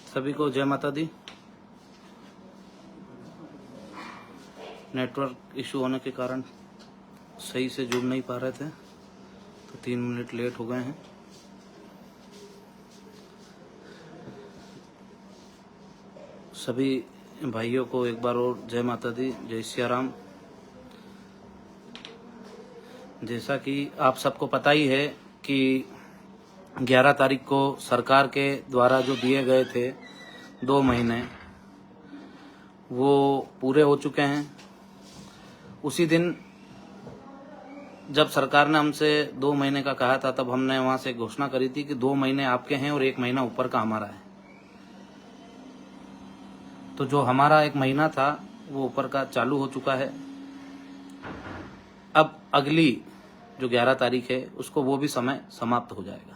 सभी को जय माता दी। नेटवर्क इशू होने के कारण सही से जुड़ नहीं पा रहे थे, तो 3 मिनट लेट हो गए हैं। सभी भाइयों को एक बार और जय माता दी, जय सिया राम। जैसा कि आप सबको पता ही है कि 11 तारीख को सरकार के द्वारा जो दिए गए थे 2 महीने, वो पूरे हो चुके हैं। उसी दिन जब सरकार ने हमसे 2 महीने का कहा था, तब हमने वहां से घोषणा करी थी कि 2 महीने आपके हैं और 1 महीना ऊपर का हमारा है। तो जो हमारा 1 महीना था वो ऊपर का चालू हो चुका है। अब अगली जो 11 तारीख है उसको वो भी समय समाप्त हो जाएगा।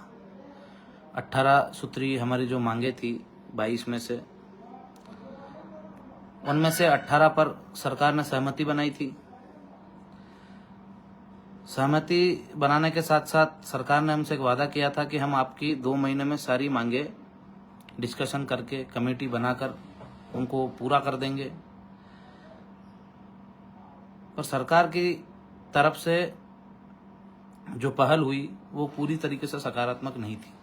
18 सूत्री हमारी जो मांगे थी 22 में से, उनमें से 18 पर सरकार ने सहमति बनाई थी। सहमति बनाने के साथ साथ सरकार ने हमसे एक वादा किया था कि हम आपकी 2 महीने में सारी मांगे डिस्कशन करके कमेटी बनाकर उनको पूरा कर देंगे। पर सरकार की तरफ से जो पहल हुई वो पूरी तरीके से सकारात्मक नहीं थी।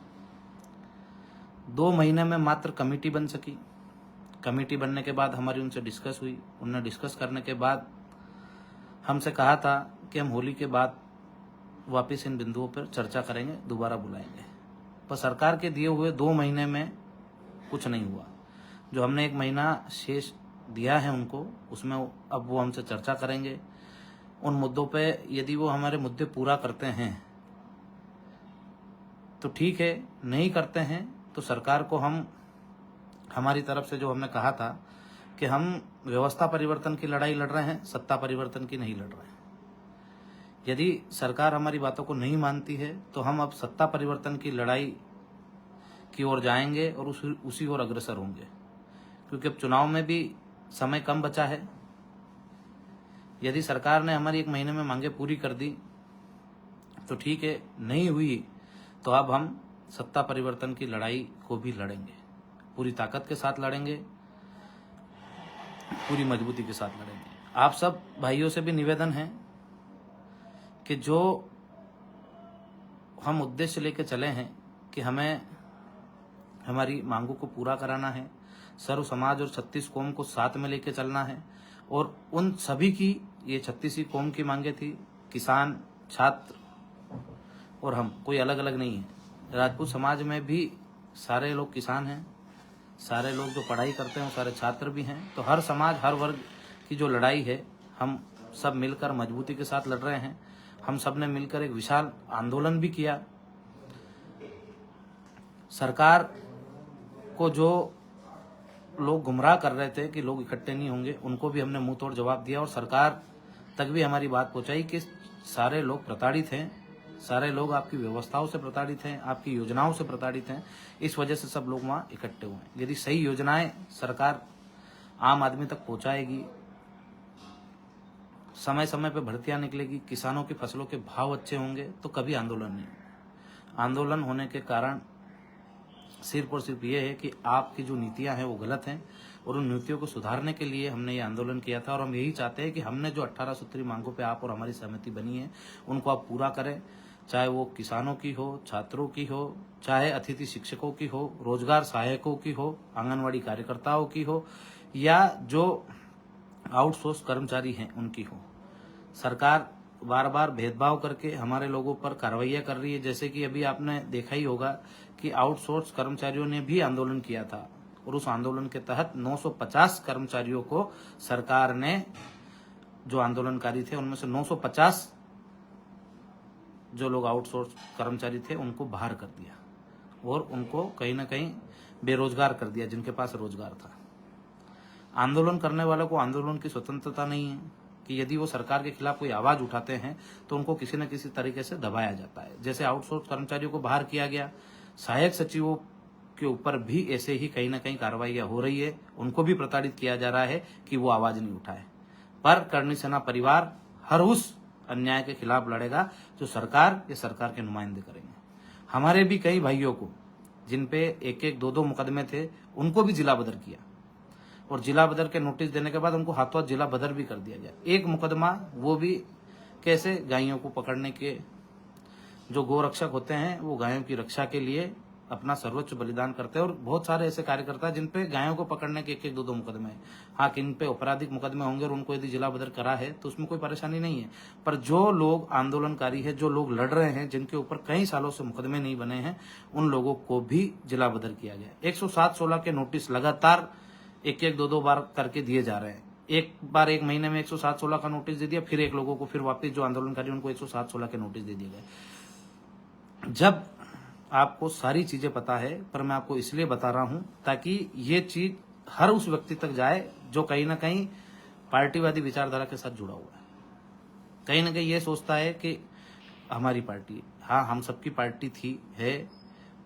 2 महीने में मात्र कमेटी बन सकी। कमेटी बनने के बाद हमारी उनसे डिस्कस हुई। उन्होंने डिस्कस करने के बाद हमसे कहा था कि हम होली के बाद वापस इन बिंदुओं पर चर्चा करेंगे, दोबारा बुलाएंगे। पर सरकार के दिए हुए 2 महीने में कुछ नहीं हुआ। जो हमने 1 महीना शेष दिया है उनको, उसमें अब वो हमसे चर्चा करेंगे उन मुद्दों पे। यदि वो हमारे मुद्दे पूरा करते हैं तो ठीक है, नहीं करते हैं तो सरकार को हम हमारी तरफ से जो हमने कहा था कि हम व्यवस्था परिवर्तन की लड़ाई लड़ रहे हैं, सत्ता परिवर्तन की नहीं लड़ रहे हैं। यदि सरकार हमारी बातों को नहीं मानती है तो हम अब सत्ता परिवर्तन की लड़ाई की ओर जाएंगे और उसी ओर अग्रसर होंगे, क्योंकि अब चुनाव में भी समय कम बचा है। यदि सरकार ने हमारी 1 महीने में मांगे पूरी कर दी तो ठीक है, नहीं हुई तो अब हम सत्ता परिवर्तन की लड़ाई को भी लड़ेंगे, पूरी ताकत के साथ लड़ेंगे, पूरी मजबूती के साथ लड़ेंगे। आप सब भाइयों से भी निवेदन है कि जो हम उद्देश्य लेके चले हैं कि हमें हमारी मांगों को पूरा कराना है, सर्व समाज और 36 कौम को साथ में लेके चलना है, और उन सभी की, ये 36 ही कौम की मांगे थी, किसान, छात्र और हम, कोई अलग अलग नहीं है। राजपूत समाज में भी सारे लोग किसान हैं, सारे लोग जो पढ़ाई करते हैं वो सारे छात्र भी हैं। तो हर समाज, हर वर्ग की जो लड़ाई है, हम सब मिलकर मजबूती के साथ लड़ रहे हैं। हम सब ने मिलकर एक विशाल आंदोलन भी किया। सरकार को जो लोग गुमराह कर रहे थे कि लोग इकट्ठे नहीं होंगे, उनको भी हमने मुंह तोड़ जवाब दिया और सरकार तक भी हमारी बात पहुंचाई कि सारे लोग प्रताड़ित हैं, सारे लोग आपकी व्यवस्थाओं से प्रताड़ित हैं, आपकी योजनाओं से प्रताड़ित हैं, इस वजह से सब लोग वहां इकट्ठे हुए हैं। यदि सही योजनाएं सरकार आम आदमी तक पहुंचाएगी, समय समय पे भर्तियां निकलेगी, किसानों की फसलों के भाव अच्छे होंगे, तो कभी आंदोलन नहीं। आंदोलन होने के कारण सिर्फ और सिर्फ ये है कि आपकी जो नीतियां हैं वो गलत हैं, और उन नीतियों को सुधारने के लिए हमने ये आंदोलन किया था। और हम यही चाहते हैं कि हमने जो 18 सूत्री मांगों पे आप और हमारी सहमति बनी है उनको आप पूरा करें, चाहे वो किसानों की हो, छात्रों की हो, चाहे अतिथि शिक्षकों की हो, रोजगार सहायकों की हो, आंगनवाड़ी कार्यकर्ताओं की हो, या जो आउटसोर्स कर्मचारी हैं उनकी हो। सरकार बार बार भेदभाव करके हमारे लोगों पर कार्रवाइयां कर रही है। जैसे कि अभी आपने देखा ही होगा कि आउटसोर्स कर्मचारियों ने भी आंदोलन किया था, और उस आंदोलन के तहत 950 कर्मचारियों को सरकार ने, जो आंदोलनकारी थे उनमें से 950 जो लोग आउटसोर्स कर्मचारी थे उनको बाहर कर दिया, और उनको कहीं ना कहीं बेरोजगार कर दिया जिनके पास रोजगार था। आंदोलन करने वालों को आंदोलन की स्वतंत्रता नहीं है कि यदि वो सरकार के खिलाफ कोई आवाज उठाते हैं तो उनको किसी न किसी तरीके से दबाया जाता है। जैसे आउटसोर्स कर्मचारियों को बाहर किया गया, सहायक सचिवों के ऊपर भी ऐसे ही कहीं ना कहीं कार्रवाइयां हो रही है, उनको भी प्रताड़ित किया जा रहा है कि वो आवाज नहीं उठाए। पर करणी सेना परिवार हर उस अन्याय के खिलाफ लड़ेगा जो सरकार या सरकार के नुमाइंदे करेंगे। हमारे भी कई भाइयों को जिन पे एक एक दो दो मुकदमे थे, उनको भी जिला बदर किया और जिला बदर के नोटिस देने के बाद उनको हाथों हाथ जिला बदर भी कर दिया गया। एक मुकदमा वो भी कैसे, गायों को पकड़ने के, जो गोरक्षक होते हैं वो गायों की रक्षा के लिए अपना सर्वोच्च बलिदान करते हैं और बहुत सारे ऐसे कार्यकर्ता हैं जिन पे गायों को पकड़ने के एक एक दो दो मुकदमे हैं। हाँ, किन पे आपराधिक मुकदमे होंगे और उनको यदि जिला बदर करा है तो उसमें कोई परेशानी नहीं है, पर जो लोग आंदोलनकारी है, जो लोग लड़ रहे हैं, जिनके ऊपर कई सालों से मुकदमे नहीं बने हैं, उन लोगों को भी जिला बदर किया गया। 107-16 के नोटिस लगातार एक एक दो दो बार करके दिए जा रहे हैं। एक बार एक महीने में 107-16 का नोटिस दे दिया, फिर एक लोगों को फिर वापस जो आंदोलनकारी उनको 107-16 के नोटिस दे दिए गए। जब आपको सारी चीजें पता है, पर मैं आपको इसलिए बता रहा हूं ताकि ये चीज हर उस व्यक्ति तक जाए जो कहीं ना कहीं पार्टीवादी विचारधारा के साथ जुड़ा हुआ है, कहीं ना कहीं ये सोचता है कि हमारी पार्टी, हाँ हम सबकी पार्टी थी है,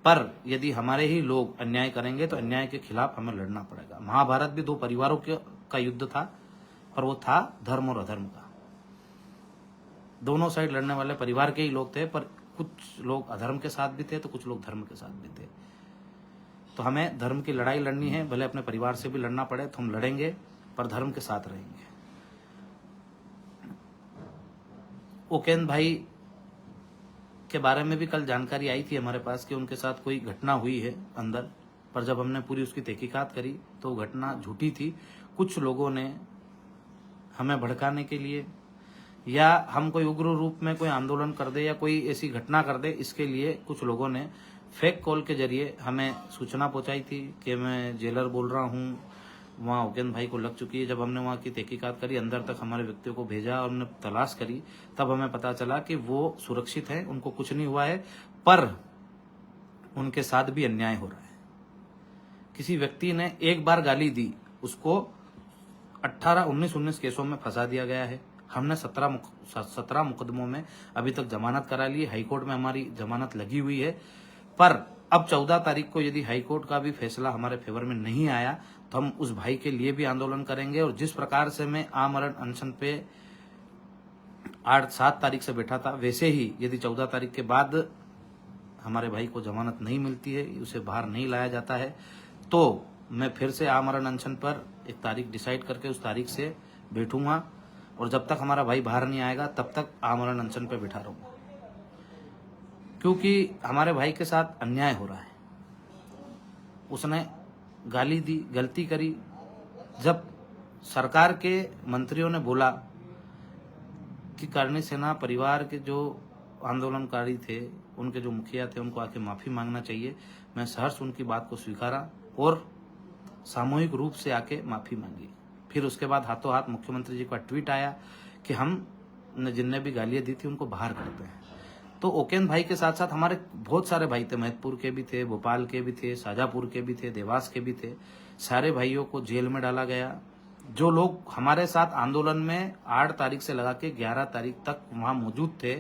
पर यदि हमारे ही लोग अन्याय करेंगे तो अन्याय के खिलाफ हमें लड़ना पड़ेगा। महाभारत भी दो परिवारों का युद्ध था, पर वो था धर्म और अधर्म का। दोनों साइड लड़ने वाले परिवार के ही लोग थे, पर कुछ लोग अधर्म के साथ भी थे तो कुछ लोग धर्म के साथ भी थे। तो हमें धर्म की लड़ाई लड़नी है, भले अपने परिवार से भी लड़ना पड़े तो हम लड़ेंगे, पर धर्म के साथ रहेंगे। उकेन भाई के बारे में भी कल जानकारी आई थी हमारे पास कि उनके साथ कोई घटना हुई है अंदर, पर जब हमने पूरी उसकी तहकीकात करी तो वो घटना झूठी थी। कुछ लोगों ने हमें भड़काने के लिए या हम कोई उग्र रूप में कोई आंदोलन कर दे या कोई ऐसी घटना कर दे, इसके लिए कुछ लोगों ने फेक कॉल के जरिए हमें सूचना पहुंचाई थी कि मैं जेलर बोल रहा हूं, वहाँ उकेन भाई को लग चुकी है। जब हमने वहाँ की तहकीकात करी, अंदर तक हमारे व्यक्तियों को भेजा और उन्हें तलाश करी, तब हमें पता चला कि वो सुरक्षित हैं, उनको कुछ नहीं हुआ है, पर उनके साथ भी अन्याय हो रहा है। किसी व्यक्ति ने एक बार गाली दी, उसको 19 केसों में फंसा दिया गया है। हमने 17 मुकदमों में अभी तक जमानत करा ली, हाईकोर्ट में हमारी जमानत लगी हुई है, पर अब 14 तारीख को यदि हाईकोर्ट का भी फैसला हमारे फेवर में नहीं आया तो हम उस भाई के लिए भी आंदोलन करेंगे। और जिस प्रकार से मैं आमरण अनशन पे 8-7 तारीख से बैठा था, वैसे ही यदि 14 तारीख के बाद हमारे भाई को जमानत नहीं मिलती है, उसे बाहर नहीं लाया जाता है, तो मैं फिर से आमरण अनशन पर एक तारीख डिसाइड करके उस तारीख से बैठूंगा और जब तक हमारा भाई बाहर नहीं आएगा तब तक आमरण अनशन पे बैठा रहूंगा, क्योंकि हमारे भाई के साथ अन्याय हो रहा है। उसने गाली दी, गलती करी। जब सरकार के मंत्रियों ने बोला कि करणी सेना परिवार के जो आंदोलनकारी थे, उनके जो मुखिया थे, उनको आके माफी मांगना चाहिए, मैं सहर्ष उनकी बात को स्वीकारा और सामूहिक रूप से आके माफी मांगी। फिर उसके बाद हाथों हाथ मुख्यमंत्री जी का ट्वीट आया कि हम जिनने भी गालियां दी थी उनको बाहर करते हैं। तो उकेन भाई के साथ साथ हमारे बहुत सारे भाई थे, महतपुर के भी थे, भोपाल के भी थे, शाजापुर के भी थे, देवास के भी थे। सारे भाइयों को जेल में डाला गया। जो लोग हमारे साथ आंदोलन में 8 तारीख से लगा के 11 तारीख तक वहां मौजूद थे,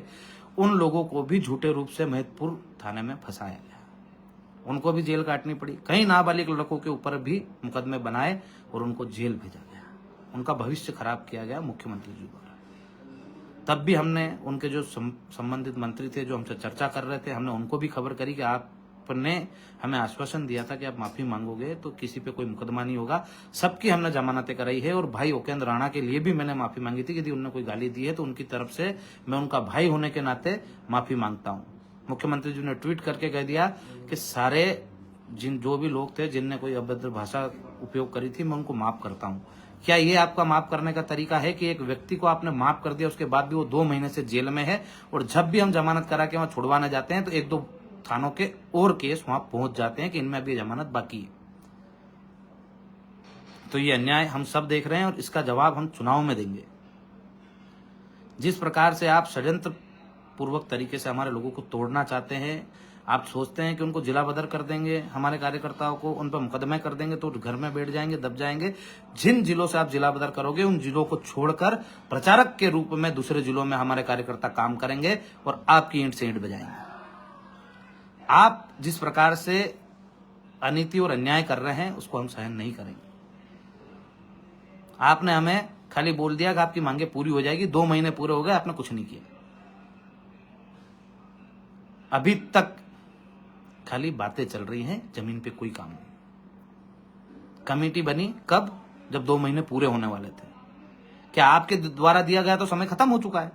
उन लोगों को भी झूठे रूप से महतपुर थाने में फंसाया गया, उनको भी जेल काटनी पड़ी। कई नाबालिग लड़कों के ऊपर भी मुकदमे बनाए और उनको जेल भेजा गया, उनका भविष्य खराब किया गया मुख्यमंत्री जी द्वारा। तब भी हमने उनके जो संबंधित मंत्री थे, जो हमसे चर्चा कर रहे थे, हमने उनको भी खबर करी कि आपने हमें आश्वासन दिया था कि आप माफी मांगोगे तो किसी पे कोई मुकदमा नहीं होगा। सबकी हमने जमानतें कराई है और भाई उकेन्द्र राणा के लिए भी मैंने माफी मांगी थी। यदि उन्होंने कोई गाली दी है तो उनकी तरफ से मैं उनका भाई होने के नाते माफी मांगता हूँ। मुख्यमंत्री जी ने ट्वीट करके कह दिया कि सारे जो भी लोग थे जिनने कोई अभद्र भाषा उपयोग करी थी, मैं उनको माफ करता हूँ। क्या ये आपका माफ करने का तरीका है कि एक व्यक्ति को आपने माफ कर दिया, उसके बाद भी वो 2 महीने से जेल में है और जब भी हम जमानत करा के वहां छुड़वाने जाते हैं तो 1-2 थानों के और केस वहां पहुंच जाते हैं कि इनमें अभी जमानत बाकी है। तो ये अन्याय हम सब देख रहे हैं और इसका जवाब हम चुनाव में देंगे। जिस प्रकार से आप षड्यंत्र पूर्वक तरीके से हमारे लोगों को तोड़ना चाहते हैं, आप सोचते हैं कि उनको जिला बदर कर देंगे, हमारे कार्यकर्ताओं को उन पर मुकदमे कर देंगे तो घर में बैठ जाएंगे, दब जाएंगे। जिन जिलों से आप जिला बदर करोगे उन जिलों को छोड़कर प्रचारक के रूप में दूसरे जिलों में हमारे कार्यकर्ता काम करेंगे और आपकी ईंट से ईंट बजाएंगे। आप जिस प्रकार से अनीति और अन्याय कर रहे हैं उसको हम सहन नहीं करेंगे। आपने हमें खाली बोल दिया कि आपकी मांगे पूरी हो जाएगी, 2 महीने पूरे हो गए, आपने कुछ नहीं किया। अभी तक खाली बातें चल रही हैं, जमीन पे कोई काम नहीं। कमेटी बनी कब? जब 2 महीने पूरे होने वाले थे। क्या आपके द्वारा दिया गया तो समय खत्म हो चुका है?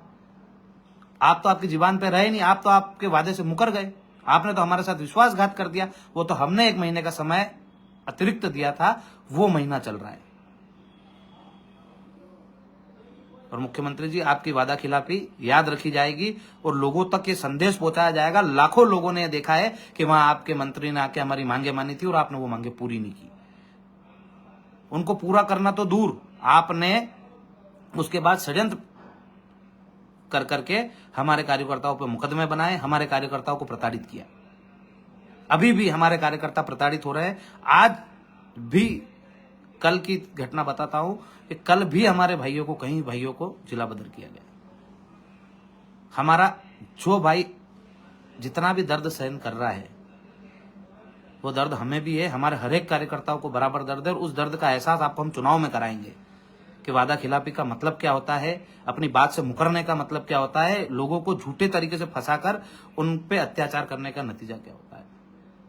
आप तो आपकी जुबान पे रहे नहीं, आप तो आपके वादे से मुकर गए। आपने तो हमारे साथ विश्वासघात कर दिया। वो तो हमने 1 महीने का समय अतिरिक्त दिया था, वो महीना चल रहा है। और मुख्यमंत्री जी, आपकी वादा खिलाफी याद रखी जाएगी और लोगों तक ये संदेश पहुंचाया जाएगा। लाखों लोगों ने देखा है कि वहां आपके मंत्री ने आके हमारी मांगे मानी थी और आपने वो मांगे पूरी नहीं की। उनको पूरा करना तो दूर, आपने उसके बाद षड्यंत्र कर करके हमारे कार्यकर्ताओं पर मुकदमे बनाए, हमारे कार्यकर्ताओं को प्रताड़ित किया। अभी भी हमारे कार्यकर्ता प्रताड़ित हो रहे हैं। आज भी, कल की घटना बताता हूं कि कल भी हमारे भाइयों को, कई भाइयों को जिला बदर किया गया। हमारा जो भाई जितना भी दर्द सहन कर रहा है, वो दर्द हमें भी है, हमारे हर एक कार्यकर्ताओं को बराबर दर्द है। और उस दर्द का एहसास आपको हम चुनाव में कराएंगे कि वादा खिलाफी का मतलब क्या होता है, अपनी बात से मुकरने का मतलब क्या होता है, लोगों को झूठे तरीके से फंसाकर उन पे अत्याचार करने का नतीजा क्या होता है।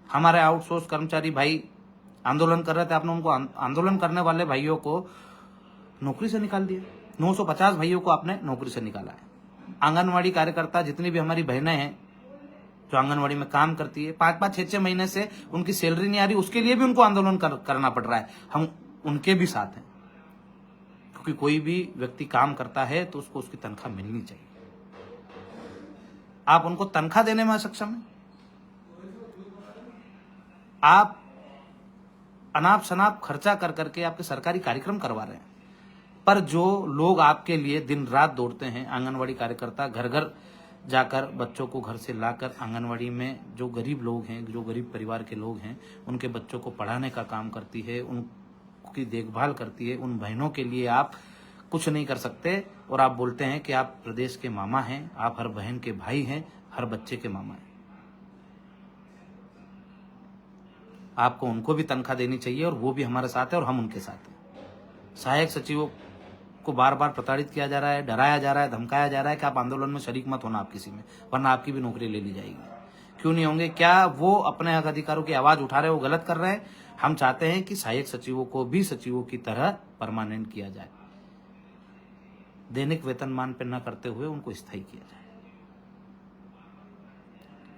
हमारे आउटसोर्स कर्मचारी भाई आंदोलन कर रहे थे, आपने उनको, आंदोलन करने वाले भाइयों को नौकरी से निकाल दिया। 950 भाइयों को आपने नौकरी से निकाला है। आंगनवाड़ी कार्यकर्ता, जितनी भी हमारी बहनें हैं जो आंगनवाड़ी में काम करती है, 5-5, 6-6 महीने से उनकी सैलरी नहीं आ रही, उसके लिए भी उनको आंदोलन करना पड़ रहा है। हम उनके भी साथ हैं, क्योंकि कोई भी व्यक्ति काम करता है तो उसको उसकी तनख्वाह मिलनी चाहिए। आप उनको तनख्वाह देने में सक्षम हैं? आप अनाप शनाप खर्चा कर करके आपके सरकारी कार्यक्रम करवा रहे हैं, पर जो लोग आपके लिए दिन रात दौड़ते हैं, आंगनवाड़ी कार्यकर्ता घर घर जाकर बच्चों को घर से लाकर आंगनवाड़ी में, जो गरीब लोग हैं, जो गरीब परिवार के लोग हैं, उनके बच्चों को पढ़ाने का काम करती है, उनकी देखभाल करती है, उन बहनों के लिए आप कुछ नहीं कर सकते। और आप बोलते हैं कि आप प्रदेश के मामा हैं, आप हर बहन के भाई हैं, हर बच्चे के मामा हैं। आपको उनको भी तनख्वाह देनी चाहिए और वो भी हमारे साथ है और हम उनके साथ हैं। सहायक सचिवों को बार बार प्रताड़ित किया जा रहा है, डराया जा रहा है, धमकाया जा रहा है कि आप आंदोलन में शरीक मत होना आप किसी में, वरना आपकी भी नौकरी ले ली जाएगी। क्यों नहीं होंगे? क्या वो अपने हक अधिकारों की आवाज उठा रहे हैं, वो गलत कर रहे हैं? हम चाहते हैं कि सहायक सचिवों को भी सचिवों की तरह परमानेंट किया जाए, दैनिक वेतनमान पर न करते हुए उनको स्थायी किया जाए।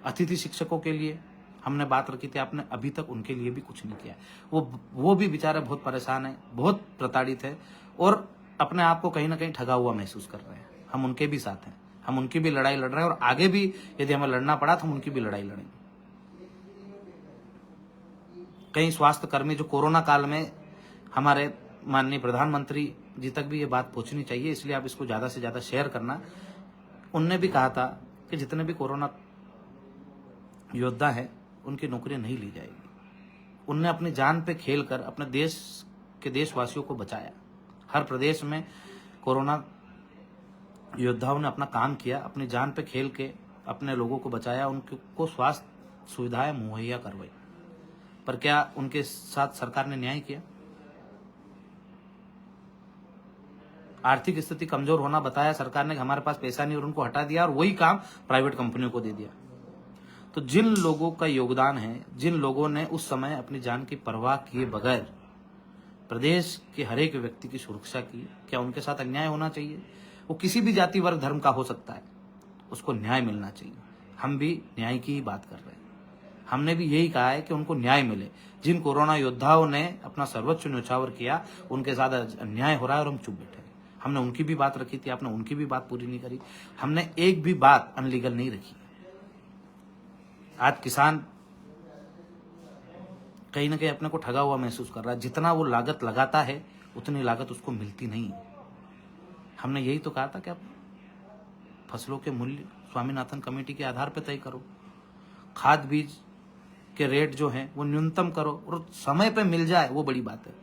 अतिथि शिक्षकों के लिए हमने बात रखी थी, आपने अभी तक उनके लिए भी कुछ नहीं किया। वो भी बेचारे बहुत परेशान है, बहुत प्रताड़ित है और अपने आप को कहीं ना कहीं ठगा हुआ महसूस कर रहे हैं। हम उनके भी साथ हैं, हम उनकी भी लड़ाई लड़ रहे हैं और आगे भी यदि हमें लड़ना पड़ा तो हम उनकी भी लड़ाई लड़ेंगे। कई स्वास्थ्य कर्मी जो कोरोना काल में, हमारे माननीय प्रधानमंत्री जी तक भी ये बात पहुंचनी चाहिए, इसलिए आप इसको ज्यादा से ज्यादा शेयर करना। उनने भी कहा था कि जितने भी कोरोना योद्धा है उनकी नौकरी नहीं ली जाएगी। उनने अपनी जान पे खेलकर अपने देश के देशवासियों को बचाया। हर प्रदेश में कोरोना योद्धाओं ने अपना काम किया, अपनी जान पे खेल के अपने लोगों को बचाया, उनको स्वास्थ्य सुविधाएं मुहैया करवाई। पर क्या उनके साथ सरकार ने न्याय किया? आर्थिक स्थिति कमजोर होना बताया सरकार ने कि हमारे पास पैसा नहीं, और उनको हटा दिया और वही काम प्राइवेट कंपनियों को दे दिया। तो जिन लोगों का योगदान है, जिन लोगों ने उस समय अपनी जान की परवाह किए बगैर प्रदेश के हर एक व्यक्ति की सुरक्षा की, क्या उनके साथ अन्याय होना चाहिए? वो किसी भी जाति वर्ग धर्म का हो सकता है, उसको न्याय मिलना चाहिए। हम भी न्याय की ही बात कर रहे हैं। हमने भी यही कहा है कि उनको न्याय मिले। जिन कोरोना योद्धाओं ने अपना सर्वोच्च न्योछावर किया, उनके साथ अन्याय हो रहा है और हम चुप बैठे। हमने उनकी भी बात रखी थी, आपने उनकी भी बात पूरी नहीं करी। हमने एक भी बात अनलीगल नहीं रखी। आज किसान कहीं ना कहीं अपने को ठगा हुआ महसूस कर रहा है। जितना वो लागत लगाता है उतनी लागत उसको मिलती नहीं है। हमने यही तो कहा था कि आप फसलों के मूल्य स्वामीनाथन कमेटी के आधार पर तय करो, खाद बीज के रेट जो हैं वो न्यूनतम करो और समय पे मिल जाए, वो बड़ी बात है।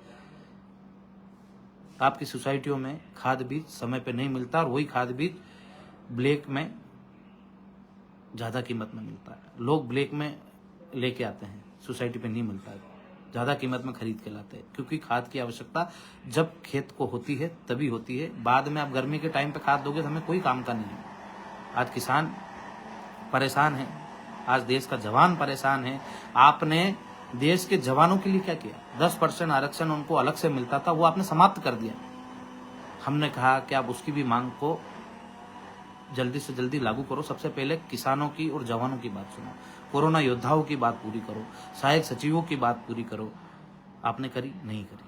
आपकी सोसाइटियों में खाद बीज समय पे नहीं मिलता और वही खाद बीज ब्लैक में ज्यादा कीमत में मिलता है। लोग ब्लैक में लेके आते हैं, सोसाइटी पे नहीं मिलता है, ज्यादा कीमत में खरीद के लाते हैं, क्योंकि खाद की आवश्यकता जब खेत को होती है तभी होती है। बाद में आप गर्मी के टाइम पे खाद दोगे तो हमें कोई काम का नहीं है। आज किसान परेशान है, आज देश का जवान परेशान है। आपने देश के जवानों के लिए क्या किया? 10% आरक्षण उनको अलग से मिलता था, वो आपने समाप्त कर दिया। हमने कहा कि आप उसकी भी मांग को जल्दी से जल्दी लागू करो। सबसे पहले किसानों की और जवानों की बात सुनो, कोरोना योद्धाओं की बात पूरी करो, सहायक सचिवों की बात पूरी करो। आपने करी? नहीं करी।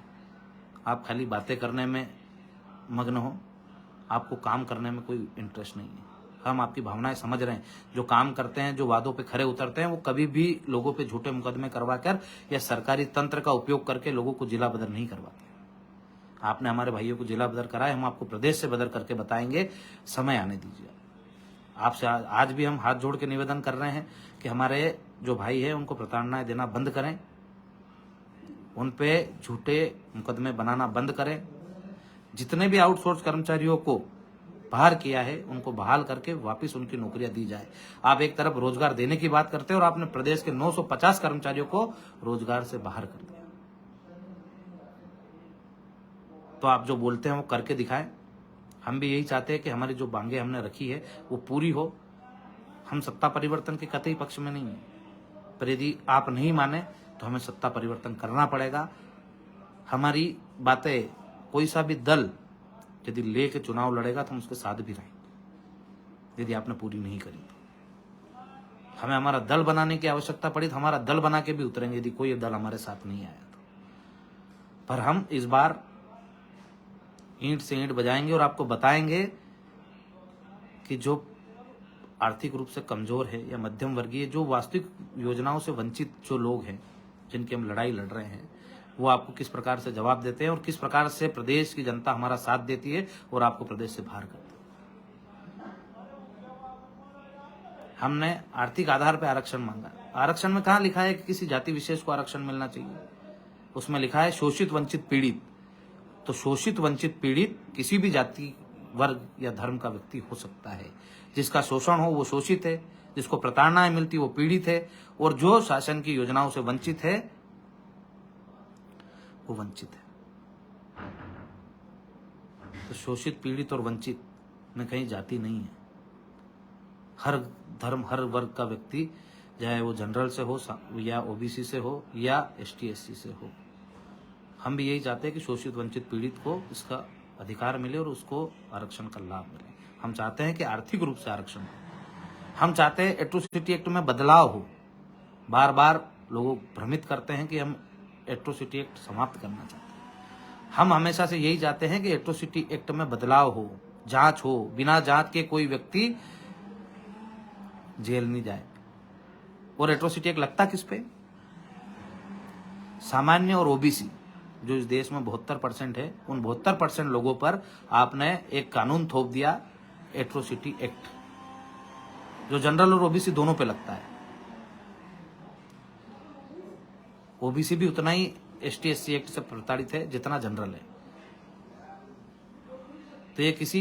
आप खाली बातें करने में मग्न हो, आपको काम करने में कोई इंटरेस्ट नहीं है। हम आपकी भावनाएं समझ रहे हैं। जो काम करते हैं, जो वादों पे खरे उतरते हैं, वो कभी भी लोगों पे झूठे मुकदमे करवाकर या सरकारी तंत्र का उपयोग करके लोगों को जिला बदर नहीं करवाते। आपने हमारे भाइयों को जिला बदर कराए, हम आपको प्रदेश से बदर करके बताएंगे। समय आने दीजिए। आपसे आज भी हम हाथ जोड़ के निवेदन कर रहे हैं कि हमारे जो भाई हैं उनको प्रताड़नाएं देना बंद करें, उन पे झूठे मुकदमे बनाना बंद करें। जितने भी आउटसोर्स कर्मचारियों को बाहर किया है उनको बहाल करके वापस उनकी नौकरियां दी जाए। आप एक तरफ रोजगार देने की बात करते हैं और आपने प्रदेश के 950 कर्मचारियों को रोजगार से बाहर कर दिया। तो आप जो बोलते हैं वो करके दिखाएं। हम भी यही चाहते हैं कि हमारी जो मांगे हमने रखी है वो पूरी हो। हम सत्ता परिवर्तन के कतई पक्ष में नहीं है, पर यदि आप नहीं माने तो हमें सत्ता परिवर्तन करना पड़ेगा। हमारी बातें कोई सा भी दल यदि लेके चुनाव लड़ेगा तो हम उसके साथ भी रहेंगे। यदि आपने पूरी नहीं करी तो हमें हमारा दल बनाने की आवश्यकता पड़ी तो हमारा दल बना के भी उतरेंगे, यदि कोई दल हमारे साथ नहीं आया तो। पर हम इस बार ईंट से ईंट बजाएंगे और आपको बताएंगे कि जो आर्थिक रूप से कमजोर है या मध्यम वर्गीय, जो वास्तविक योजनाओं से वंचित जो लोग हैं, जिनकी हम लड़ाई लड़ रहे हैं, वो आपको किस प्रकार से जवाब देते हैं और किस प्रकार से प्रदेश की जनता हमारा साथ देती है और आपको प्रदेश से बाहर करती है। हमने आर्थिक आधार पर आरक्षण मांगा। आरक्षण में कहाँ लिखा है कि किसी जाति विशेष को आरक्षण मिलना चाहिए? उसमें लिखा है शोषित वंचित पीड़ित। तो शोषित वंचित पीड़ित किसी भी जाति, वर्ग या धर्म का व्यक्ति हो सकता है। जिसका शोषण हो वो शोषित है, जिसको प्रताड़नाएं मिलती वो पीड़ित है, और जो शासन की योजनाओं से वंचित है वो वंचित है। तो शोषित, पीड़ित और वंचित में कहीं जाति नहीं है। हर धर्म, हर वर्ग का व्यक्ति, चाहे वो जनरल से हो या ओबीसी से हो या एसटी एससी से हो, हम भी यही चाहते हैं कि शोषित वंचित पीड़ित को इसका अधिकार मिले और उसको आरक्षण का लाभ मिले। हम चाहते हैं कि आर्थिक रूप से आरक्षण हो। हम चाहते हैं एट्रोसिटी एक्ट में बदलाव हो। बार बार लोग भ्रमित करते हैं कि हम एट्रोसिटी एक्ट समाप्त करना चाहते हैं। हम हमेशा से यही चाहते हैं कि एट्रोसिटी एक्ट में बदलाव हो, जांच हो, बिना जांच के कोई व्यक्ति जेल नहीं जाए। और एट्रोसिटी एक्ट लगता किस पे? सामान्य और ओबीसी, जो इस देश में 72% है, उन 72% लोगों पर आपने एक कानून थोप दिया, एट्रोसिटी एक्ट, जो जनरल और ओबीसी दोनों पे लगता है। ओबीसी भी उतना ही एसटी एससी एक्ट से प्रताड़ित है जितना जनरल है। तो ये किसी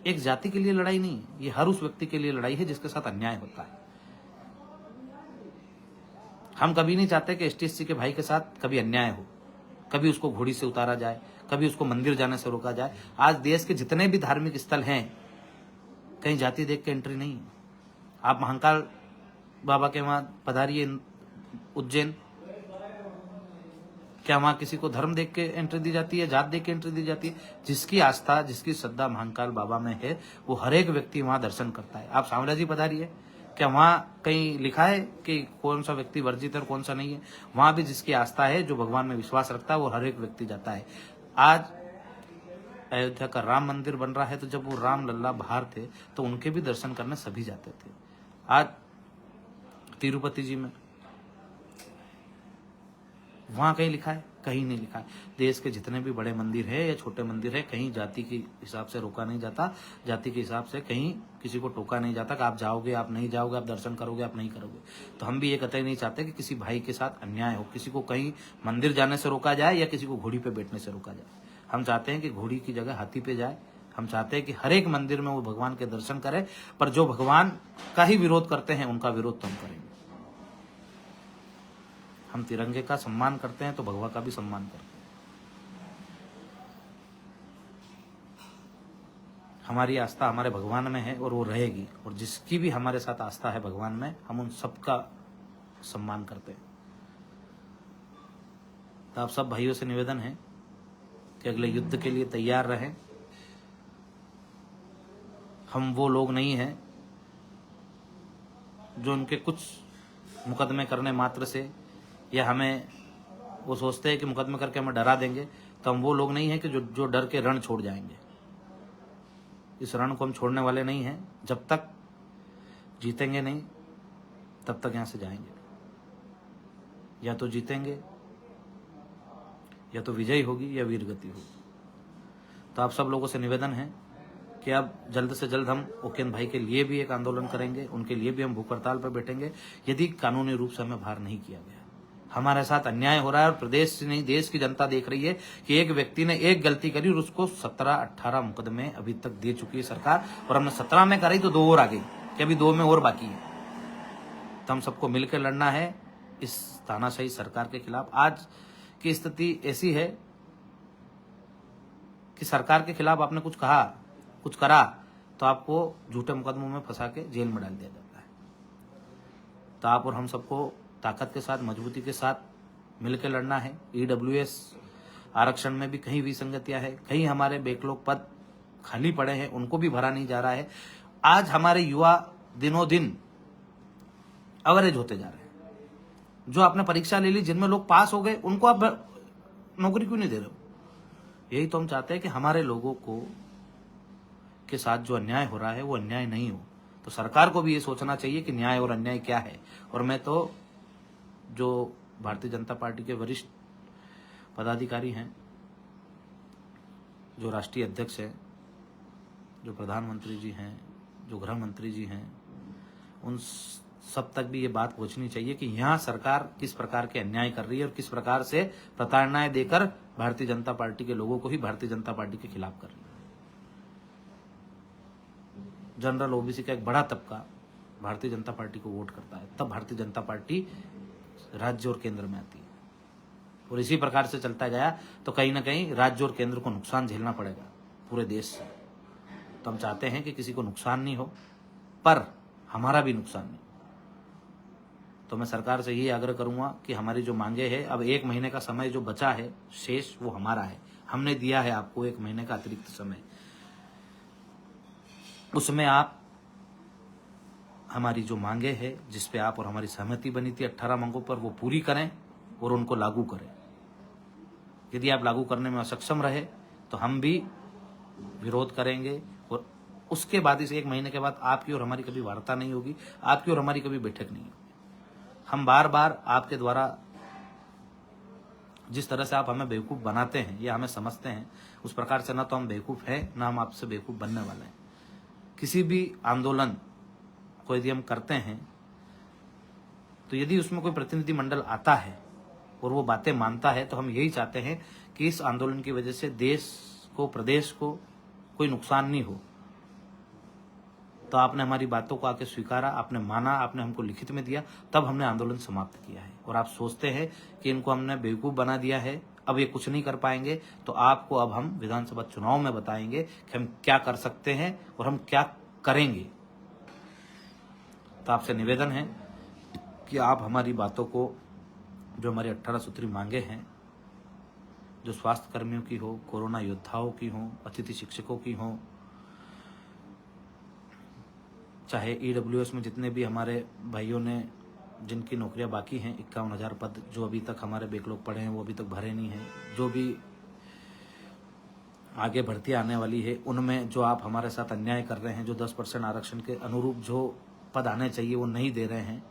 एक जाति के लिए लड़ाई नहीं है, ये हर उस व्यक्ति के लिए लड़ाई है जिसके साथ अन्याय होता है। हम कभी नहीं चाहते कि एसटी एससी के भाई के साथ कभी अन्याय हो, कभी उसको घोड़ी से उतारा जाए, कभी उसको मंदिर जाने से रोका जाए। आज देश के जितने भी धार्मिक स्थल हैं, कहीं जाति देख के एंट्री नहीं है। आप महाकाल बाबा के वहां पधारिए उज्जैन, क्या वहां किसी को धर्म देख के एंट्री दी जाती है, जात देख के एंट्री दी जाती है? जिसकी आस्था, जिसकी श्रद्धा महाकाल बाबा में है, वो हर एक व्यक्ति वहां दर्शन करता है। आप साम्राज्य पधारिए, क्या वहां कहीं लिखा है कि कौन सा व्यक्ति वर्जित है और कौन सा नहीं है? वहां भी जिसकी आस्था है, जो भगवान में विश्वास रखता है, वो हर एक व्यक्ति जाता है। आज अयोध्या का राम मंदिर बन रहा है, तो जब वो राम लल्ला बाहर थे तो उनके भी दर्शन करने सभी जाते थे। आज तिरुपति जी में वहां कहीं लिखा है? कहीं नहीं लिखा है। देश के जितने भी बड़े मंदिर है या छोटे मंदिर है, कहीं जाति के हिसाब से रोका नहीं जाता, जाति के हिसाब से कहीं किसी को टोका नहीं जाता कि आप जाओगे, आप नहीं जाओगे, आप दर्शन करोगे, आप नहीं करोगे। तो हम भी ये कतई नहीं चाहते कि किसी भाई के साथ अन्याय हो, किसी को कहीं मंदिर जाने से रोका जाए या किसी को घोड़ी पे बैठने से रोका जाए। हम चाहते हैं कि घोड़ी की जगह हाथी पे जाए। हम चाहते हैं कि हर एक मंदिर में वो भगवान के दर्शन करे, पर जो भगवान का ही विरोध करते हैं उनका विरोध तो हम करेंगे। हम तिरंगे का सम्मान करते हैं तो भगवा का भी सम्मान करते हैं। हमारी आस्था हमारे भगवान में है और वो रहेगी, और जिसकी भी हमारे साथ आस्था है भगवान में, हम उन सबका सम्मान करते हैं। तो आप सब भाइयों से निवेदन है कि अगले युद्ध के लिए तैयार रहें। हम वो लोग नहीं हैं जो उनके कुछ मुकदमे करने मात्र से, या हमें वो सोचते हैं कि मुकदमे करके हमें डरा देंगे, तो हम वो लोग नहीं हैं कि जो डर के रण छोड़ जाएंगे। इस रण को हम छोड़ने वाले नहीं हैं। जब तक जीतेंगे नहीं तब तक यहाँ से जाएंगे। या तो जीतेंगे, या तो विजय होगी, या वीरगति होगी। तो आप सब लोगों से निवेदन है कि अब जल्द से जल्द हम ओकेन भाई के लिए भी एक आंदोलन करेंगे, उनके लिए भी हम भूख हड़ताल पर बैठेंगे यदि कानूनी रूप से हमें बाहर नहीं किया गया। हमारे साथ अन्याय हो रहा है और प्रदेश से नहीं देश की जनता देख रही है कि एक व्यक्ति ने एक गलती करी और उसको 17-18 मुकदमे अभी तक दे चुकी है सरकार, और हमने 17 में करी तो 2 और आ गई, कि अभी 2 में और बाकी है। तो हम सबको मिलकर लड़ना है इस तानाशाही सरकार के खिलाफ। आज की स्थिति ऐसी है कि सरकार के खिलाफ आपने कुछ कहा, कुछ करा, तो आपको झूठे मुकदमों में फंसा के जेल में डाल दिया जाता है। तो आप और हम सबको ताकत के साथ, मजबूती के साथ मिलकर लड़ना है। ईडब्ल्यूएस आरक्षण में भी कहीं विसंगतियां है, कहीं हमारे बैकलॉग पद खाली पड़े हैं, उनको भी भरा नहीं जा रहा है। आज हमारे युवा दिनों दिन एवरेज होते जा रहे हैं। जो आपने परीक्षा ले ली, जिनमें लोग पास हो गए, उनको आप नौकरी क्यों नहीं दे रहे हो? यही तो हम चाहते हैं कि हमारे लोगों को के साथ जो अन्याय हो रहा है वो अन्याय नहीं हो। तो सरकार को भी ये सोचना चाहिए कि न्याय और अन्याय क्या है। और मैं तो जो भारतीय जनता पार्टी के वरिष्ठ पदाधिकारी हैं, जो राष्ट्रीय अध्यक्ष हैं, जो प्रधानमंत्री जी हैं, जो गृह मंत्री जी हैं, उन सब तक भी ये बात पहुंचनी चाहिए कि यहाँ सरकार किस प्रकार के अन्याय कर रही है और किस प्रकार से प्रताड़नाएं देकर भारतीय जनता पार्टी के लोगों को ही भारतीय जनता पार्टी के खिलाफ कर रही है। जनरल ओबीसी का एक बड़ा तबका भारतीय जनता पार्टी को वोट करता है, तब भारतीय जनता पार्टी राज्य और केंद्र में आती है। और इसी प्रकार से चलता गया तो कहीं ना कहीं राज्य और केंद्र को नुकसान झेलना पड़ेगा पूरे देश से। तो हम चाहते हैं कि किसी को नुकसान नहीं हो, पर हमारा भी नुकसान नहीं। तो मैं सरकार से यही आग्रह करूंगा कि हमारी जो मांगे हैं, अब 1 महीने का समय जो बचा है शेष, वो हमारा है। हमने दिया है आपको 1 महीने का अतिरिक्त समय, उसमें आप हमारी जो मांगे हैं, जिस पे आप और हमारी सहमति बनी थी 18 मांगों पर, वो पूरी करें और उनको लागू करें। यदि आप लागू करने में असक्षम रहे तो हम भी विरोध करेंगे, और उसके बाद इस 1 महीने के बाद आपकी और हमारी कभी वार्ता नहीं होगी, आपकी और हमारी कभी बैठक नहीं होगी। हम बार बार आपके द्वारा जिस तरह से आप हमें बेवकूफ़ बनाते हैं या हमें समझते हैं, उस प्रकार से ना तो हम बेवकूफ़ हैं, ना हम आपसे बेवकूफ़ बनने वाले हैं। किसी भी आंदोलन को यदि हम करते हैं तो यदि उसमें कोई प्रतिनिधि मंडल आता है और वो बातें मानता है, तो हम यही चाहते हैं कि इस आंदोलन की वजह से देश को, प्रदेश को कोई नुकसान नहीं हो। तो आपने हमारी बातों को आके स्वीकारा, आपने माना, आपने हमको लिखित में दिया, तब हमने आंदोलन समाप्त किया है। और आप सोचते हैं कि इनको हमने बेवकूफ़ बना दिया है, अब ये कुछ नहीं कर पाएंगे, तो आपको अब हम विधानसभा चुनाव में बताएंगे कि हम क्या कर सकते हैं और हम क्या करेंगे। तो आपसे निवेदन है कि आप हमारी बातों को, जो हमारी 18 सूत्री मांगे हैं, जो स्वास्थ्य कर्मियों की हो, कोरोना योद्धाओं की हो, अतिथि शिक्षकों की हो, चाहे ईडब्ल्यूएस में जितने भी हमारे भाइयों ने जिनकी नौकरियां बाकी हैं, 51,000 पद जो अभी तक हमारे बैकलॉग पड़े हैं वो अभी तक भरे नहीं हैं, जो भी आगे भर्ती आने वाली है उनमें जो आप हमारे साथ अन्याय कर रहे हैं, जो 10% आरक्षण के अनुरूप जो पद आने चाहिए वो नहीं दे रहे हैं,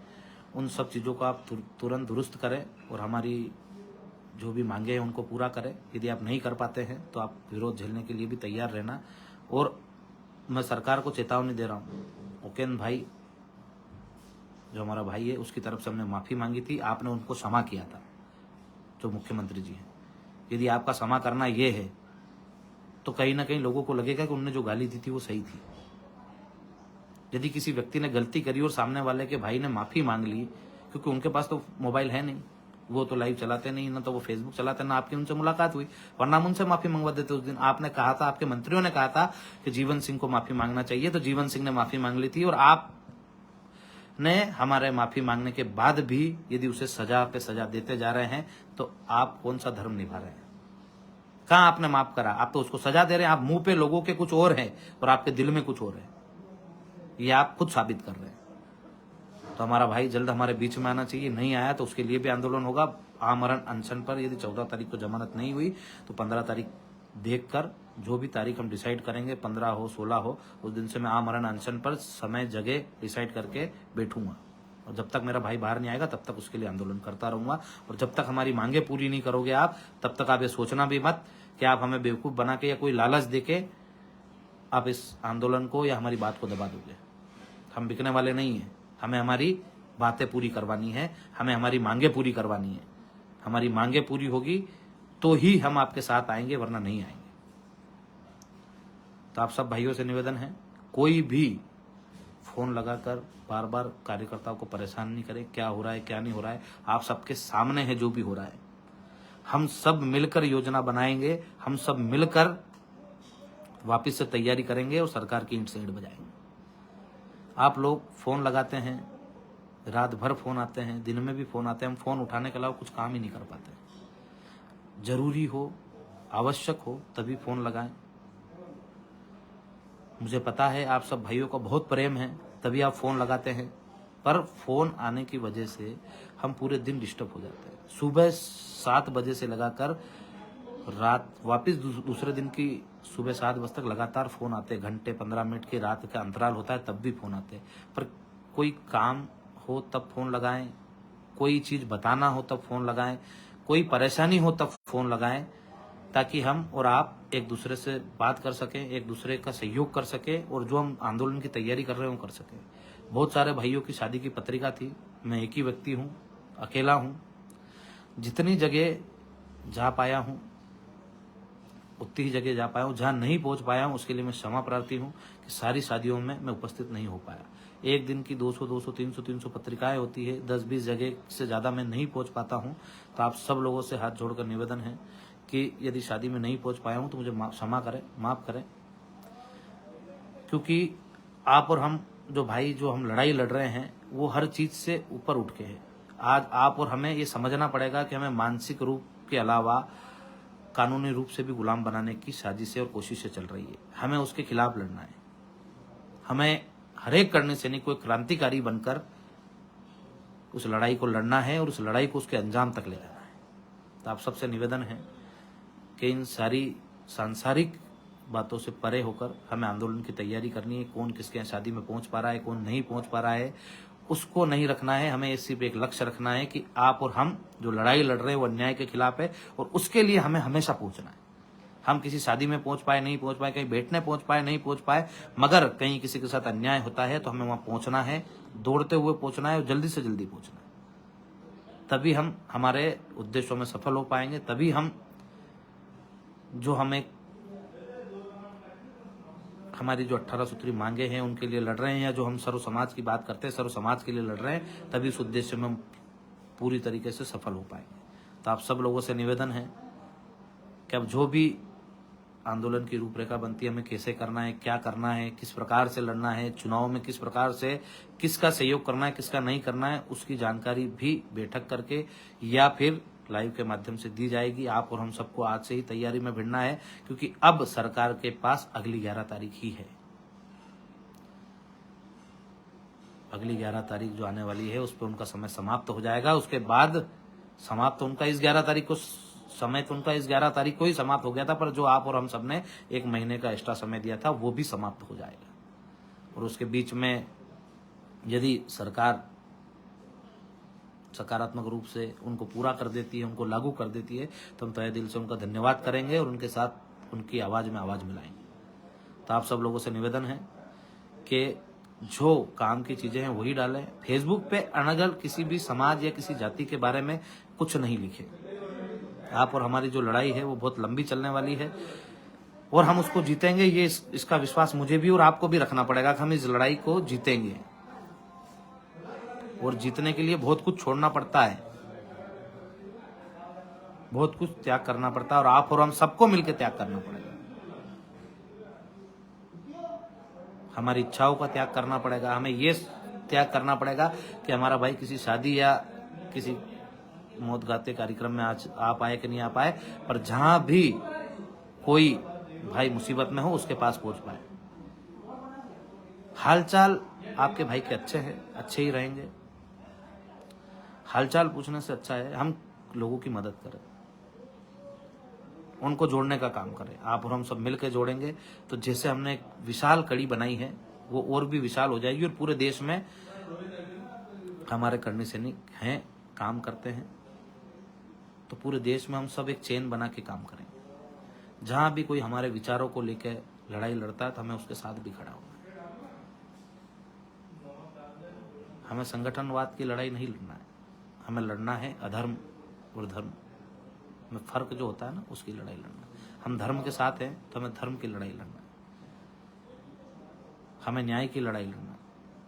उन सब चीज़ों को आप तुरंत दुरुस्त करें और हमारी जो भी मांगे हैं उनको पूरा करें। यदि आप नहीं कर पाते हैं तो आप विरोध झेलने के लिए भी तैयार रहना। और मैं सरकार को चेतावनी दे रहा हूँ, ओकेन भाई जो हमारा भाई है उसकी तरफ से हमने माफ़ी मांगी थी, आपने उनको क्षमा किया था, जो मुख्यमंत्री जी हैं। यदि आपका क्षमा करना ये है तो कहीं ना कहीं लोगों को लगेगा कि उन्होंने जो गाली दी थी वो सही थी। यदि किसी व्यक्ति ने गलती करी और सामने वाले के भाई ने माफ़ी मांग ली, क्योंकि उनके पास तो मोबाइल है नहीं, वो तो लाइव चलाते नहीं, ना तो वो फेसबुक चलाते, ना आपकी उनसे मुलाकात हुई, वरना हम उनसे माफी मंगवा देते। उस दिन आपने कहा था, आपके मंत्रियों ने कहा था कि जीवन सिंह को माफी मांगना चाहिए, तो जीवन सिंह ने माफी मांग ली थी। और आपने हमारे माफी मांगने के बाद भी यदि उसे सजा पे सजा देते जा रहे हैं, तो आप कौन सा धर्म निभा रहे हैं? कहां आपने माफ करा? आप तो उसको सजा दे रहे हैं। आप मुंह पे लोगों के कुछ और है और आपके दिल में कुछ और है, ये आप खुद साबित कर रहे हैं। तो हमारा भाई जल्द हमारे बीच में आना चाहिए। नहीं आया तो उसके लिए भी आंदोलन होगा, आमरण अनशन पर। यदि 14 तारीख को जमानत नहीं हुई तो 15 तारीख देखकर जो भी तारीख हम डिसाइड करेंगे, 15 हो 16 हो, उस दिन से मैं आमरण अनशन पर समय जगह डिसाइड करके बैठूंगा। और जब तक मेरा भाई बाहर नहीं आएगा तब तक उसके लिए आंदोलन करता रहूंगा। और जब तक हमारी मांगे पूरी नहीं करोगे आप, तब तक आप ये सोचना भी मत कि आप हमें बेवकूफ बना के या कोई लालच देके आप इस आंदोलन को या हमारी बात को दबा दोगे। हम बिकने वाले नहीं हैं। हमें हमारी बातें पूरी करवानी है, हमें हमारी मांगे पूरी करवानी है। हमारी मांगे पूरी होगी तो ही हम आपके साथ आएंगे, वरना नहीं आएंगे। तो आप सब भाइयों से निवेदन है, कोई भी फोन लगाकर बार बार कार्यकर्ताओं को परेशान नहीं करे। क्या हो रहा है क्या नहीं हो रहा है, आप सबके सामने है जो भी हो रहा है। हम सब मिलकर योजना बनाएंगे, हम सब मिलकर वापस से तैयारी करेंगे और सरकार की ईंट से ईंट बजाएंगे। आप लोग फोन लगाते हैं, रात भर फोन आते हैं, दिन में भी फोन आते हैं, हम फोन उठाने के अलावा कुछ काम ही नहीं कर पाते। जरूरी हो, आवश्यक हो तभी फोन लगाएं। मुझे पता है आप सब भाइयों का बहुत प्रेम है, तभी आप फोन लगाते हैं, पर फोन आने की वजह से हम पूरे दिन डिस्टर्ब हो जाते हैं। सुबह 7 बजे से लगाकर रात वापस दूसरे दिन की सुबह 7 बजे तक लगातार फोन आते हैं। घंटे 15 मिनट के रात का अंतराल होता है तब भी फोन आते हैं। पर कोई काम हो तब फोन लगाएं, कोई चीज बताना हो तब फोन लगाएं, कोई परेशानी हो तब फोन लगाएं, ताकि हम और आप एक दूसरे से बात कर सकें, एक दूसरे का सहयोग कर सकें और जो हम आंदोलन की तैयारी कर रहे हैं वो कर सकें। बहुत सारे भाइयों की शादी की पत्रिका थी, मैं एक ही व्यक्ति हूँ, अकेला हूँ। जितनी जगह जा पाया हूँ उतनी ही जगह जा पाया हूँ, जहाँ नहीं पहुँच पाया हूँ उसके लिए मैं क्षमा प्रार्थी हूँ कि सारी शादियों में मैं उपस्थित नहीं हो पाया। एक दिन की 200, 300 पत्रिकाएं होती है, 10-20 जगह से ज़्यादा मैं नहीं पहुँच पाता हूँ। तो आप सब लोगों से हाथ जोड़कर निवेदन है कि यदि शादी में नहीं पहुँच पाया हूँ तो मुझे क्षमा करें, माफ़ करें। क्योंकि आप और हम जो भाई जो हम लड़ाई लड़ रहे हैं वो हर चीज़ से ऊपर उठ के है। आज आप और हमें ये समझना पड़ेगा कि हमें मानसिक रूप के अलावा कानूनी रूप से भी गुलाम बनाने की साजिशें और कोशिशें चल रही है। हमें उसके खिलाफ लड़ना है। हमें हरेक करने से नहीं, कोई क्रांतिकारी बनकर उस लड़ाई को लड़ना है और उस लड़ाई को उसके अंजाम तक ले जाना है। तो आप सबसे निवेदन है कि इन सारी सांसारिक बातों से परे होकर हमें आंदोलन की तैयारी करनी है। कौन किसके शादी में पहुंच पा रहा है, कौन नहीं पहुंच पा रहा है, उसको नहीं रखना है। हमें सिर्फ एक लक्ष्य रखना है कि आप और हम जो लड़ाई लड़ रहे हैं वो अन्याय के खिलाफ है और उसके लिए हमें हमेशा पहुंचना है। हम किसी शादी में पहुंच पाए नहीं पहुंच पाए, कहीं बैठने पहुंच पाए नहीं पहुंच पाए, मगर कहीं किसी के साथ अन्याय होता है तो हमें वहां पहुंचना है, दौड़ते हुए पहुंचना है और जल्दी से जल्दी पहुंचना है। तभी हम हमारे उद्देश्यों में सफल हो पाएंगे। तभी हम जो हमें हमारी जो 18 सूत्री मांगे हैं उनके लिए लड़ रहे हैं, या जो हम सर्व समाज की बात करते हैं सर्व समाज के लिए लड़ रहे हैं, तभी उस उद्देश्य में हम पूरी तरीके से सफल हो पाएंगे। तो आप सब लोगों से निवेदन है कि अब जो भी आंदोलन की रूपरेखा बनती है, हमें कैसे करना है, क्या करना है, किस प्रकार से लड़ना है, चुनाव में किस प्रकार से किसका सहयोग करना है, किसका नहीं करना है, उसकी जानकारी भी बैठक करके या फिर लाइव के माध्यम से दी जाएगी। आप और हम सबको आज से ही तैयारी में भिड़ना है, क्योंकि अब सरकार के पास अगली 11 तारीख ही है। अगली 11 तारीख जो आने वाली है उस पर उनका समय समाप्त हो जाएगा। उसके बाद समाप्त उनका इस 11 तारीख को समय तो उनका इस 11 तारीख को ही समाप्त हो गया था, पर जो आप और हम सब ने 1 महीने का एक्स्ट्रा समय दिया था वो भी समाप्त हो जाएगा। और उसके बीच में यदि सरकार सकारात्मक रूप से उनको पूरा कर देती है, उनको लागू कर देती है, तो हम तहे दिल से उनका धन्यवाद करेंगे और उनके साथ उनकी आवाज़ में आवाज़ मिलाएंगे। तो आप सब लोगों से निवेदन है कि जो काम की चीज़ें हैं वही डालें। फेसबुक पे अनगल किसी भी समाज या किसी जाति के बारे में कुछ नहीं लिखें। आप और हमारी जो लड़ाई है वो बहुत लंबी चलने वाली है और हम उसको जीतेंगे। ये इसका विश्वास मुझे भी और आपको भी रखना पड़ेगा कि हम इस लड़ाई को जीतेंगे। और जीतने के लिए बहुत कुछ छोड़ना पड़ता है। बहुत कुछ त्याग करना पड़ता है और आप और हम सबको मिलकर त्याग करना पड़ेगा। हमारी इच्छाओं का त्याग करना पड़ेगा। हमें ये त्याग करना पड़ेगा कि हमारा भाई किसी शादी या किसी मौत गाते कार्यक्रम में आज आ पाए कि नहीं आ पाए, पर जहां भी कोई भाई मुसीबत में हो उसके पास पहुंच पाए। हालचाल आपके भाई के अच्छे हैं, अच्छे ही रहेंगे। हालचाल पूछने से अच्छा है हम लोगों की मदद करें, उनको जोड़ने का काम करें। आप और हम सब मिलकर जोड़ेंगे तो जैसे हमने एक विशाल कड़ी बनाई है वो और भी विशाल हो जाएगी और पूरे देश में हमारे करनी सैनिक हैं, काम करते हैं, तो पूरे देश में हम सब एक चेन बना के काम करेंगे। जहां भी कोई हमारे विचारों को लेकर लड़ाई लड़ता है तो हमें उसके साथ भी खड़ा होना है। हमें संगठनवाद की लड़ाई नहीं लड़ना है, हमें लड़ना है अधर्म और धर्म में फर्क जो होता है ना, उसकी लड़ाई लड़ना है। हम धर्म के साथ हैं तो हमें धर्म की लड़ाई लड़ना है, हमें न्याय की लड़ाई लड़ना है।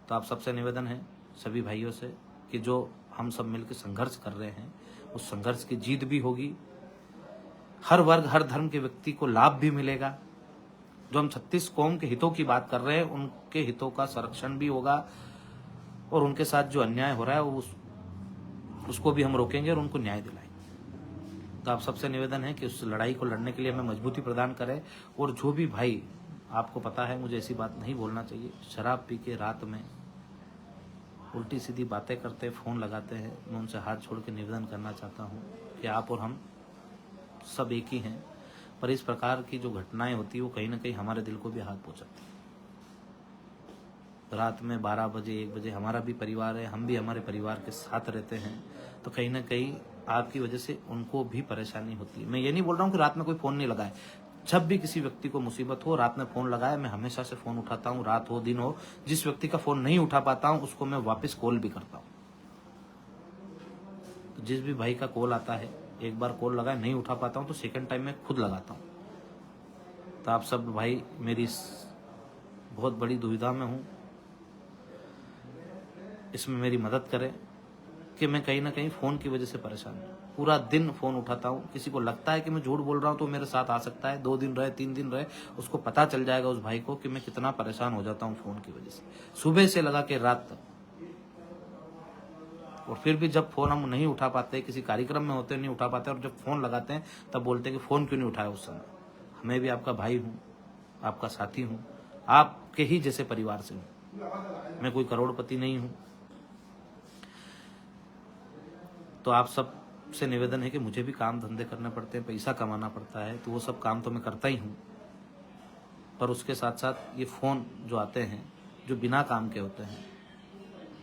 तो आप सबसे निवेदन है सभी भाइयों से कि जो हम सब मिलकर संघर्ष कर रहे हैं उस संघर्ष की जीत भी होगी। हर वर्ग हर धर्म के व्यक्ति को लाभ भी मिलेगा। जो हम 36 कौम के हितों की बात कर रहे हैं उनके हितों का संरक्षण भी होगा और उनके साथ जो अन्याय हो रहा है उसको भी हम रोकेंगे और उनको न्याय दिलाएंगे। तो आप सबसे निवेदन है कि उस लड़ाई को लड़ने के लिए हमें मजबूती प्रदान करें। और जो भी भाई, आपको पता है मुझे ऐसी बात नहीं बोलना चाहिए, शराब पी के रात में उल्टी सीधी बातें करते फ़ोन लगाते हैं, मैं उनसे हाथ छोड़ के निवेदन करना चाहता हूँ कि आप और हम सब एक ही हैं, पर इस प्रकार की जो घटनाएं होती है वो कहीं ना कहीं हमारे दिल को भी हाथ पहुँचाती है। रात में 12 बजे 1 बजे हमारा भी परिवार है, हम भी हमारे परिवार के साथ रहते हैं, तो कहीं ना कहीं आपकी वजह से उनको भी परेशानी होती है। मैं ये नहीं बोल रहा हूँ कि रात में कोई फ़ोन नहीं लगाए, जब भी किसी व्यक्ति को मुसीबत हो रात में फ़ोन लगाए, मैं हमेशा से फ़ोन उठाता हूँ, रात हो दिन हो। जिस व्यक्ति का फ़ोन नहीं उठा पाता हूँ उसको मैं वापस कॉल भी करता हूँ। तो जिस भी भाई का कॉल आता है, एक बार कॉल लगाए नहीं उठा पाता हूँ तो सेकंड टाइम मैं खुद लगाता हूँ। तो आप सब भाई मेरी बहुत बड़ी दुविधा में हूँ, इसमें मेरी मदद करें कि मैं कहीं ना कहीं फ़ोन की वजह से परेशान हूँ। पूरा दिन फ़ोन उठाता हूँ, किसी को लगता है कि मैं झूठ बोल रहा हूँ तो मेरे साथ आ सकता है, 2 दिन रहे 3 दिन रहे, उसको पता चल जाएगा उस भाई को कि मैं कितना परेशान हो जाता हूँ फ़ोन की वजह से, सुबह से लगा के रात तक। और फिर भी जब फ़ोन हम नहीं उठा पाते, किसी कार्यक्रम में होते नहीं उठा पाते, और जब फ़ोन लगाते हैं तब बोलते हैं कि फ़ोन क्यों नहीं उठाया उस समय। मैं भी आपका भाई हूँ, आपका साथी हूँ, आपके ही जैसे परिवार से हूँ, मैं कोई करोड़पति नहीं हूँ। तो आप सब से निवेदन है कि मुझे भी काम धंधे करने पड़ते हैं, पैसा कमाना पड़ता है, तो वो सब काम तो मैं करता ही हूँ, पर उसके साथ साथ ये फ़ोन जो आते हैं जो बिना काम के होते हैं,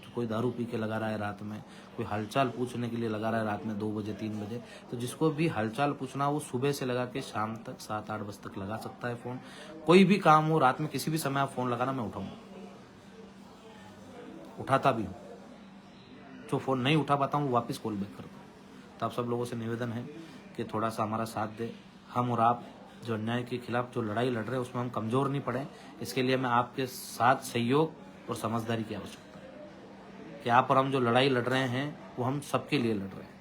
तो कोई दारू पी के लगा रहा है रात में, कोई हालचाल पूछने के लिए लगा रहा है रात में 2 बजे 3 बजे, तो जिसको भी हालचाल पूछना वो सुबह से लगा के शाम तक 7-8 बजे तक लगा सकता है फ़ोन। कोई भी काम हो रात में किसी भी समय आप फ़ोन लगाना, मैं उठाऊँगा, उठाता भी हूँ। जो फ़ोन नहीं उठा पाता हूँ वो वापस कॉल बैक करता हूँ। तो आप सब लोगों से निवेदन है कि थोड़ा सा हमारा साथ दे। हम और आप जो अन्याय के खिलाफ जो लड़ाई लड़ रहे हैं उसमें हम कमज़ोर नहीं पड़े, इसके लिए हमें आपके साथ सहयोग और समझदारी की आवश्यकता है कि आप और हम जो लड़ाई लड़ रहे हैं वो हम सबके लिए लड़ रहे हैं।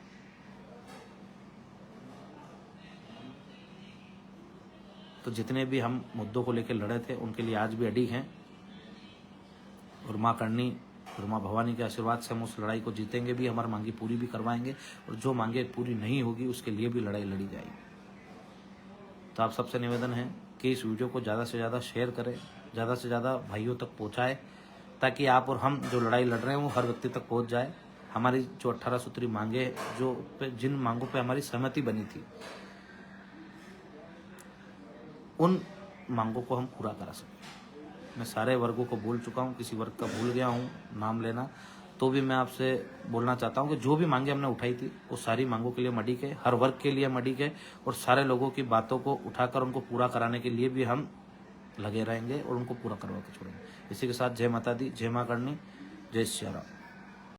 तो जितने भी हम मुद्दों को लेकर लड़े थे उनके लिए आज भी अडिग हैं, और माँ करनी और माँ भवानी के आशीर्वाद से हम उस लड़ाई को जीतेंगे भी, हमारी मांगे पूरी भी करवाएंगे, और जो मांगे पूरी नहीं होगी उसके लिए भी लड़ाई लड़ी जाएगी। तो आप सबसे निवेदन है कि इस वीडियो को ज़्यादा से ज़्यादा शेयर करें, ज़्यादा से ज़्यादा भाइयों तक पहुँचाएँ, ताकि आप और हम जो लड़ाई लड़ रहे हैं वो हर व्यक्ति तक पहुँच जाए। हमारी जो 18 सूत्री मांगे, जिन मांगों पर हमारी सहमति बनी थी, उन मांगों को हम पूरा करा सकें। मैं सारे वर्गों को बोल चुका हूँ, किसी वर्ग का भूल गया हूँ नाम लेना, तो भी मैं आपसे बोलना चाहता हूँ कि जो भी मांगे हमने उठाई थी वो सारी मांगों के लिए हम अडिग है, हर वर्ग के लिए हम अडिग है, और सारे लोगों की बातों को उठाकर उनको पूरा कराने के लिए भी हम लगे रहेंगे और उनको पूरा करवा के छोड़ेंगे। इसी के साथ जय माता दी, जय माँ करनी, जय श्री राम।